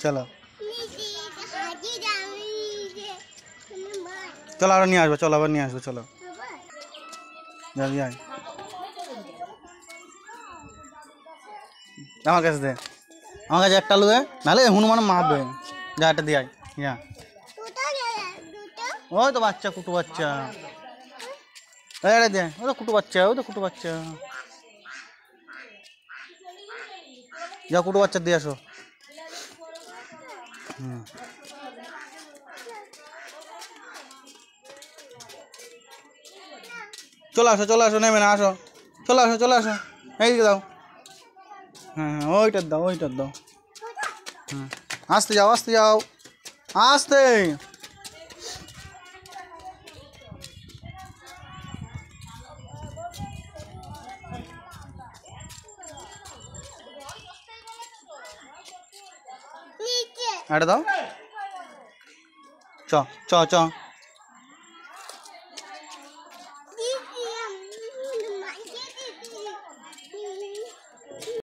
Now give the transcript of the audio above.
চলো চলো আরো নিয়ে আসবো, চলো আবার নিয়ে আসবো, চলো জলদি আয়। আমার কাছে দে, আমার কাছে একটা আলু দে, নাহলে হনুমান মারবে। যা একটা দিয়ে আয়। হ্যাঁ ওই তো বাচ্চা, কুটু বাচ্চা। দে, ওই তো কুটু বাচ্চা, ওই তো কুটু বাচ্চা। যা কুটু বাচ্চা দিয়ে আসো। চলে আসো, চলে আসো, নেবে না, আসো, চলে আসো, চলে আসো, এইদিকে দাও। হ্যাঁ হ্যাঁ, ওইটার দাও, ওইটার দাও। হুম, আসতে যাও, আসতে যাও, আসতে। এটা দাও। চ চ চ